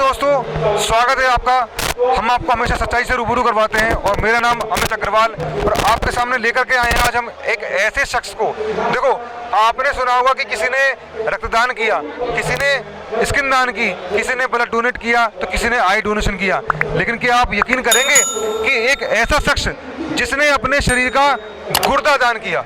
दोस्तों, स्वागत है आपका। हम आपको हमेशा सच्चाई से रूबरू करवाते हैं और मेरा नाम अमित अग्रवाल और आपके सामने लेकर के आए हैं आज हम एक ऐसे शख्स को। देखो, आपने सुना होगा कि किसी ने रक्तदान किया, किसी ने स्किन दान की, किसी ने ब्लड डोनेट किया, तो किसी ने आई डोनेशन किया। लेकिन क्या आप यकीन करेंगे कि एक ऐसा शख्स जिसने अपने शरीर का गुर्दा दान किया।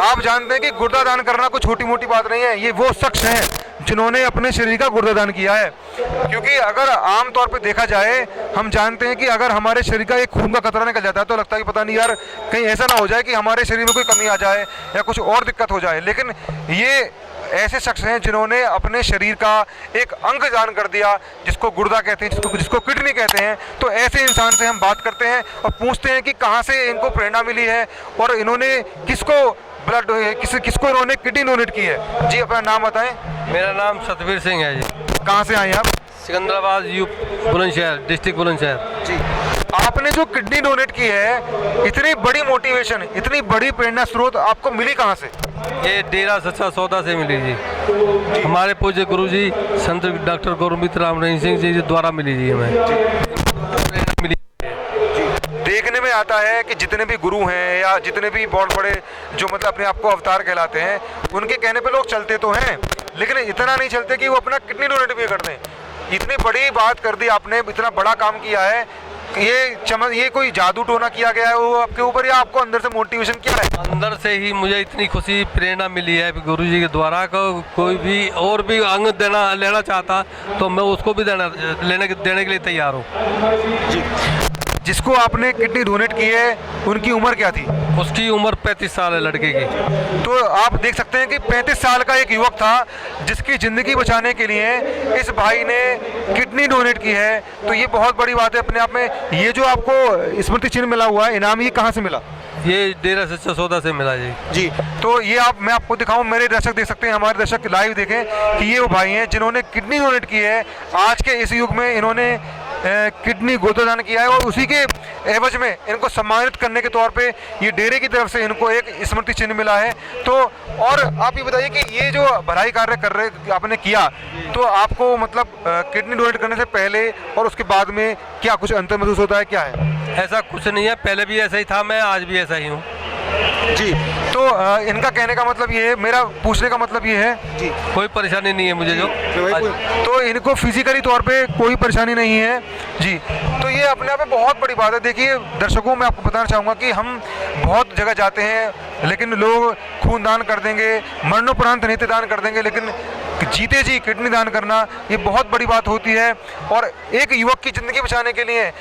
आप जानते हैं कि गुर्दा दान करना कोई छोटी मोटी बात नहीं है। ये वो शख्स हैं जिन्होंने अपने शरीर का गुर्दा दान किया है। क्योंकि अगर आम तौर पे देखा जाए, हम जानते हैं कि अगर हमारे शरीर का एक खून का कतरा निकल जाता है तो लगता है कि पता नहीं यार कहीं ऐसा ना हो जाए कि हमारे शरीर में कोई कमी आ जाए या कुछ और दिक्कत हो जाए। लेकिन ये ऐसे शख्स हैं जिन्होंने अपने शरीर का एक अंग दान कर दिया, जिसको गुर्दा कहते हैं, जिसको किडनी कहते हैं। तो ऐसे इंसान से हम बात करते हैं और पूछते हैं कि कहाँ से इनको प्रेरणा मिली है और इन्होंने किसको इन्होंने किडनी डोनेट की है। जी, अपना नाम बताएं। मेरा नाम सतवीर सिंह है जी। कहाँ से आए हैं आप? सिकंदराबाद बुलंदशहर डिस्ट्रिक्ट बुलंदशहर। जी, आपने जो किडनी डोनेट की है, इतनी बड़ी मोटिवेशन, इतनी बड़ी प्रेरणा स्रोत आपको मिली कहाँ से? ये डेरा सच्चा सौदा से मिली जी। हमारे पूज्य गुरु जी संत डॉक्टर गुरमीत राम रहीम सिंह जी द्वारा मिली जी हमें। देखने में आता है कि जितने भी गुरु हैं या जितने भी बहुत बड़े जो मतलब अपने आप को अवतार कहलाते हैं, उनके कहने पे लोग चलते तो हैं, लेकिन इतना नहीं चलते कि वो अपना किडनी डोनेट भी कर दें। इतनी बड़ी बात कर दी आपने, इतना बड़ा काम किया है। ये कोई जादू टोना किया गया है वो आपके ऊपर, या आपको अंदर से मोटिवेशन क्या है? अंदर से ही मुझे इतनी खुशी प्रेरणा मिली है गुरु जी के द्वारा को कोई भी और भी अंग लेना चाहता तो मैं उसको भी देने के लिए तैयार हूँ जी। जिसको आपने किडनी डोनेट की है, उनकी उम्र क्या थी? उसकी उम्र 35 साल है लड़के की। तो आप देख सकते हैं कि 35 साल का एक युवक था जिसकी ज़िंदगी बचाने के लिए इस भाई ने किडनी डोनेट की है। तो ये बहुत बड़ी बात है अपने आप में। ये जो आपको स्मृति चिन्ह मिला हुआ है, इनाम, ये कहाँ से मिला? ये डेरा सच्चा सौदा से मिला जी। जी, तो ये मैं आपको दिखाऊं, मेरे दर्शक देख सकते हैं, हमारे दर्शक लाइव देखें कि ये वो भाई हैं जिन्होंने किडनी डोनेट की है। आज के इस युग में इन्होंने किडनी गुर्दा दान किया है और उसी के एवज में इनको सम्मानित करने के तौर पे ये डेरे की तरफ से इनको एक स्मृति चिन्ह मिला है। तो और आप ये बताइए कि ये जो भलाई कार्य आपने किया, तो आपको मतलब किडनी डोनेट करने से पहले और उसके बाद में क्या कुछ अंतर महसूस होता है, क्या है? ऐसा कुछ नहीं है, पहले भी ऐसा ही था, मैं आज भी ऐसा ही हूँ जी। तो इनका कहने का मतलब ये है, मेरा पूछने का मतलब ये है जी, कोई परेशानी नहीं है मुझे जो तो इनको फिजिकली तौर पे कोई परेशानी नहीं है जी। तो ये अपने आप में बहुत बड़ी बात है। देखिए दर्शकों, मैं आपको बताना चाहूँगा कि हम बहुत जगह जाते हैं, लेकिन लोग खून दान कर देंगे, मरणोपरांत नेत्र दान कर देंगे, लेकिन जीते जी किडनी दान करना ये बहुत बड़ी बात होती है। और एक युवक की ज़िंदगी बचाने के लिए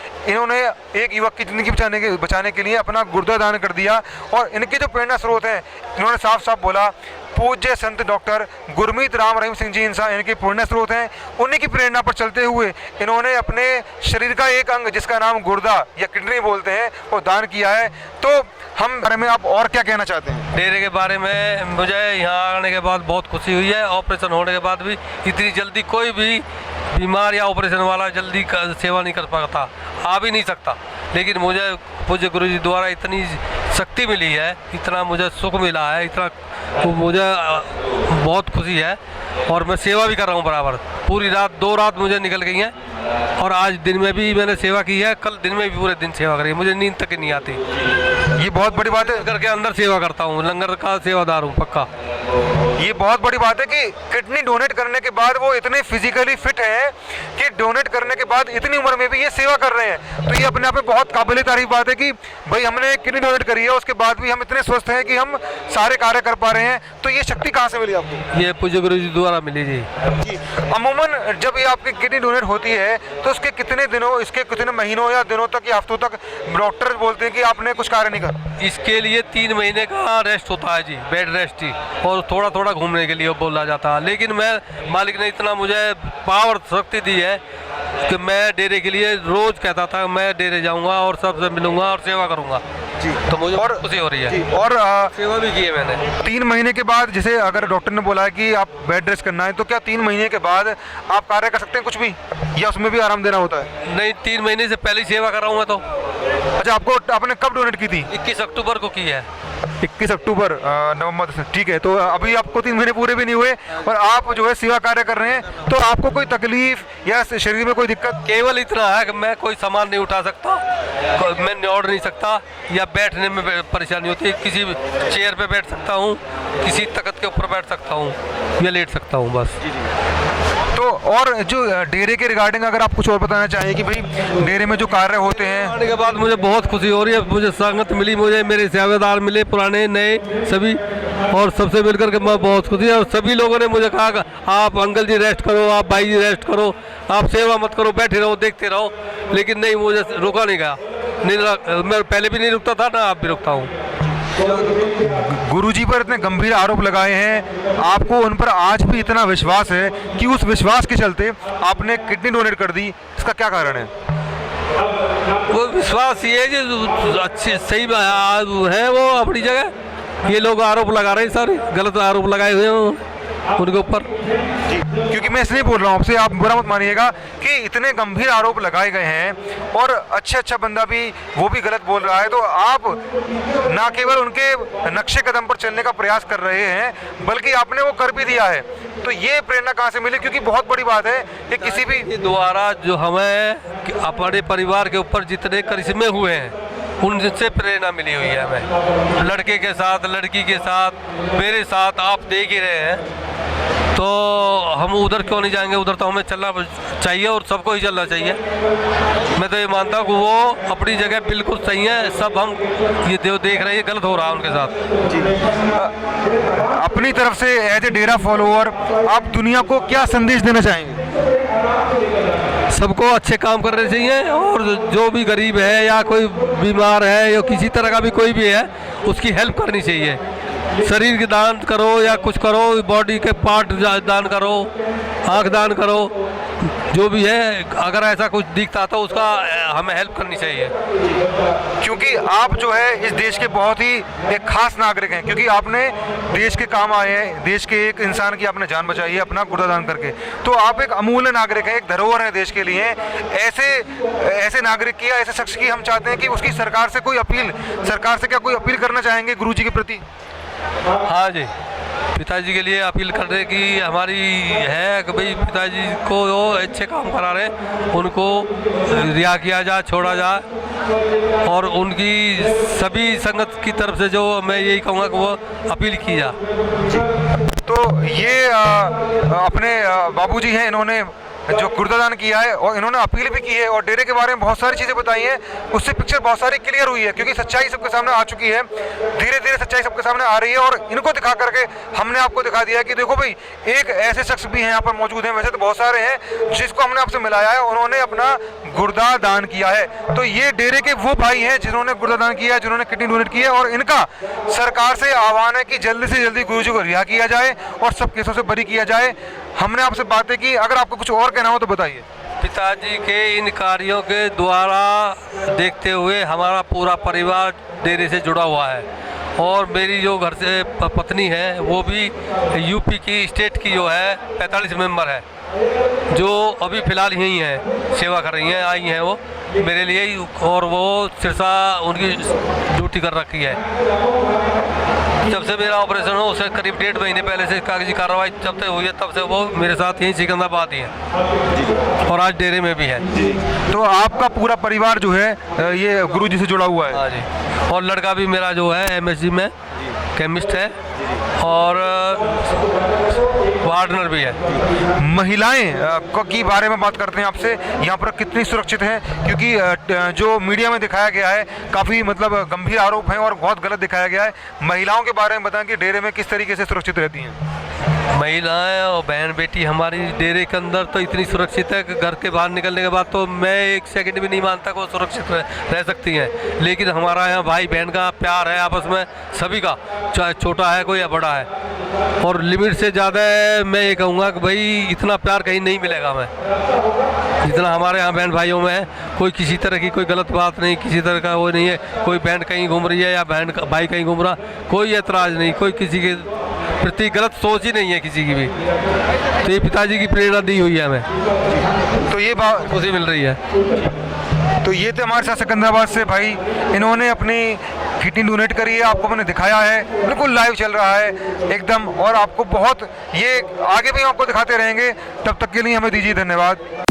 बचाने के लिए अपना गुर्दा दान कर दिया। और इनके जो प्रेरणा स्रोत हैं, इन्होंने साफ साफ बोला, पूज्य संत डॉक्टर गुरमीत राम रहीम सिंह जी इनके प्रेरणा स्रोत हैं। उन्हीं की प्रेरणा पर चलते हुए इन्होंने अपने शरीर का एक अंग, जिसका नाम गुर्दा या किडनी बोलते हैं, वो दान किया है। तो हम बारे में आप और क्या कहना चाहते हैं? डेरे के बारे में मुझे यहाँ आने के बाद बहुत खुशी हुई है। ऑपरेशन होने के बाद भी इतनी जल्दी कोई भी बीमार या ऑपरेशन वाला जल्दी सेवा नहीं कर पाता, आ भी नहीं सकता, लेकिन मुझे पूज्य गुरु जी द्वारा इतनी शक्ति मिली है, इतना मुझे सुख मिला है, इतना तो मुझे बहुत खुशी है। और मैं सेवा भी कर रहा हूँ बराबर। पूरी रात 2 रात मुझे निकल गई हैं और आज दिन में भी मैंने सेवा की है, कल दिन में भी पूरे दिन सेवा करी है, मुझे नींद तक नहीं आती। ये बहुत बड़ी बात है। लंगर के अंदर सेवा करता हूँ, लंगर का सेवादार हूँ पक्का। ये बहुत बड़ी बात है कि किडनी डोनेट करने के बाद वो इतने फिजिकली फिट हैं कि डोनेट करने के बाद इतनी उम्र में भी ये सेवा कर रहे हैं। तो ये अपने आप में बहुत काबिल तारीफ बात है कि भाई हमने किडनी डोनेट करी है, उसके बाद भी हम इतने स्वस्थ हैं कि हम सारे कार्य कर पा रहे हैं। तो ये शक्ति कहाँ से मिली आपको? ये पूज्य गुरु जी द्वारा मिली जी। अमूमन जब ये आपकी किडनी डोनेट होती है तो उसके कितने दिनों, इसके कितने महीनों या दिनों तक या हफ्तों तक डॉक्टर बोलते हैं कि आपने कुछ कार्य नहीं करा? इसके लिए 3 महीने का रेस्ट होता है जी, बेड रेस्ट ही, और थोड़ा थोड़ा घूमने के लिए बोला जाता है। लेकिन मैं मालिक ने इतना मुझे पावर शक्ति दी है कि मैं डेरे के लिए रोज कहता था मैं डेरे जाऊंगा और सबसे मिलूंगा और सेवा करूंगा जी। तो मुझे और खुशी हो रही है जी। और सेवा भी की है मैंने। 3 महीने के बाद, जैसे अगर डॉक्टर ने बोला है कि आप बेड रेस्ट करना है, तो क्या 3 महीने के बाद आप कार्य कर सकते हैं कुछ भी, या उसमें भी आराम देना होता है? नहीं, 3 महीने से पहले ही सेवा कर रहा हूँ मैं तो। अच्छा, आपने कब डोनेट की थी? 21 अक्टूबर को की है। 21 अक्टूबर नवंबर से, ठीक है। तो अभी आपको 3 महीने पूरे भी नहीं हुए और आप जो है सेवा कार्य कर रहे हैं, तो आपको कोई तकलीफ या शरीर में कोई दिक्कत? केवल इतना है कि मैं कोई सामान नहीं उठा सकता, मैं दौड़ नहीं सकता, या बैठने में परेशानी होती है। किसी चेयर पे बैठ सकता हूँ, किसी तख्त के ऊपर बैठ सकता हूँ या लेट सकता हूँ, बस। तो और जो डेरे के रिगार्डिंग अगर आप कुछ और बताना चाहें कि भाई डेरे में जो कार्य होते हैं। आने के बाद मुझे बहुत खुशी हो रही है, मुझे संगत मिली, मुझे मेरे सेवादार मिले, पुराने नए सभी, और सबसे मिलकर के मैं बहुत खुशी है। और सभी लोगों ने मुझे कहा कि आप अंकल जी रेस्ट करो, आप भाई जी रेस्ट करो, आप सेवा मत करो, बैठे रहो, देखते रहो, लेकिन नहीं, मुझे रोका नहीं गया। नहीं, मैं पहले भी नहीं रुकता था ना, आप भी रुकता हूँ। गुरुजी पर इतने गंभीर आरोप लगाए हैं, आपको उन पर आज भी इतना विश्वास है कि उस विश्वास के चलते आपने किडनी डोनेट कर दी, इसका क्या कारण है? वो विश्वास ये है कि अच्छी सही है वो अपनी जगह। ये लोग आरोप लगा रहे हैं, सारे गलत आरोप लगाए हुए हैं उनके ऊपर। क्योंकि मैं इसलिए बोल रहा हूँ आपसे, आप बुरा मत मानिएगा, कि इतने गंभीर आरोप लगाए गए हैं और अच्छा बंदा भी वो भी गलत बोल रहा है, तो आप ना केवल उनके नक्शे कदम पर चलने का प्रयास कर रहे हैं, बल्कि आपने वो कर भी दिया है। तो ये प्रेरणा कहाँ से मिली? क्योंकि बहुत बड़ी बात है कि किसी भी द्वारा जो हमें अपने परिवार के ऊपर जितने करिश्मे हुए हैं, उनसे प्रेरणा मिली हुई है हमें। लड़के के साथ, लड़की के साथ, मेरे साथ आप देख ही रहे हैं, तो हम उधर क्यों नहीं जाएंगे? उधर तो हमें चलना चाहिए और सबको ही चलना चाहिए। मैं तो ये मानता हूँ कि वो अपनी जगह बिल्कुल सही है, सब हम ये देख रहे हैं गलत हो रहा है उनके साथ। अपनी तरफ से एज ए डेरा फॉलोअर आप दुनिया को क्या संदेश देना चाहेंगे? सबको अच्छे काम करने चाहिए, और जो भी गरीब है या कोई बीमार है या किसी तरह का भी कोई भी है, उसकी हेल्प करनी चाहिए। शरीर के दान करो या कुछ करो, बॉडी के पार्ट दान करो, आँख दान करो, जो भी है, अगर ऐसा कुछ दिखता तो उसका हमें हेल्प करनी चाहिए। क्योंकि आप जो है इस देश के बहुत ही एक खास नागरिक हैं, क्योंकि आपने देश के काम आए हैं, देश के एक इंसान की आपने जान बचाई है अपना गुर्दा दान करके। तो आप एक अमूल्य नागरिक हैं, एक धरोहर है देश के लिए। ऐसे नागरिक की या ऐसे शख्स की हम चाहते हैं कि उसकी सरकार से कोई अपील, सरकार से क्या कोई अपील करना चाहेंगे गुरुजी के प्रति? हाँ जी, पिताजी के लिए अपील करने की हमारी है कि भाई पिताजी को वो अच्छे काम करा रहे, उनको रिहा किया जाए, छोड़ा जाए, और उनकी सभी संगत की तरफ से जो मैं यही कहूँगा कि वो अपील की जाए। तो ये अपने बाबूजी हैं, इन्होंने जो गुर्दादान किया है और इन्होंने अपील भी की है और डेरे के बारे में बहुत सारी चीज़ें बताई हैं, उससे पिक्चर बहुत सारी क्लियर हुई है, क्योंकि सच्चाई सबके सामने आ चुकी है। धीरे धीरे सच्चाई सबके सामने आ रही है और इनको दिखा करके हमने आपको दिखा दिया कि देखो भाई, एक ऐसे शख्स भी हैं यहाँ पर मौजूद हैं, वैसे तो बहुत सारे हैं, जिसको हमने आपसे मिलाया है, उन्होंने अपना गुर्दा दान किया है। तो ये डेरे के वो भाई हैं जिन्होंने गुर्दा दान किया है, जिन्होंने किडनी डोनेट की है, और इनका सरकार से आह्वान है कि जल्दी से जल्दी गुरुजी को रिहा किया जाए और सब केसों से बरी किया जाए। हमने आपसे बातें की, अगर आपको कुछ और कहना हो तो बताइए। पिताजी के इन कार्यों के द्वारा देखते हुए हमारा पूरा परिवार डेरे से जुड़ा हुआ है, और मेरी जो घर से पत्नी है वो भी यूपी की स्टेट की जो है 45 मेंबर है, जो अभी फ़िलहाल यहीं हैं, सेवा कर रही हैं, आई हैं वो मेरे लिए ही, और वो सिरसा उनकी ड्यूटी कर रखी है। जब से मेरा ऑपरेशन हो उससे करीब 1.5 महीने पहले से कागजी कार्रवाई जब से हुई है, तब से वो मेरे साथ यहीं सिकंदराबाद ही है और आज डेरे में भी है। तो आपका पूरा परिवार जो है ये गुरुजी से जुड़ा हुआ है? हाँ जी, और लड़का भी मेरा जो है MSc में केमिस्ट है और वार्डनर भी है। महिलाएं की बारे में बात करते हैं आपसे, यहाँ पर कितनी सुरक्षित हैं? क्योंकि जो मीडिया में दिखाया गया है काफ़ी मतलब गंभीर आरोप हैं और बहुत गलत दिखाया गया है। महिलाओं के बारे में बताएं कि डेरे में किस तरीके से सुरक्षित रहती हैं? महिलाएं और बहन बेटी हमारी डेरे के अंदर तो इतनी सुरक्षित है कि घर के बाहर निकलने के बाद तो मैं एक सेकंड भी नहीं मानता कि वो सुरक्षित रह सकती हैं। लेकिन हमारा यहाँ भाई बहन का प्यार है आपस में सभी का, चाहे छोटा है कोई या बड़ा है, और लिमिट से ज़्यादा मैं ये कहूँगा कि भाई इतना प्यार कहीं नहीं मिलेगा हमें जितना हमारे यहाँ बहन भाइयों में है। कोई किसी तरह की कोई गलत बात नहीं, किसी तरह का वो नहीं है, कोई बहन कहीं घूम रही है या बहन भाई कहीं घूम रहा, कोई एतराज़ नहीं, कोई किसी के प्रति गलत सोच ही नहीं है किसी की भी। तो ये पिताजी की प्रेरणा दी हुई है हमें, तो ये बात खुशी मिल रही है। तो ये थे हमारे साथ सिकंदराबाद से भाई, इन्होंने अपनी किडनी डोनेट करी है, आपको मैंने दिखाया है, बिल्कुल लाइव चल रहा है एकदम, और आपको बहुत ये आगे भी हम आपको दिखाते रहेंगे। तब तक के लिए हमें दीजिए धन्यवाद।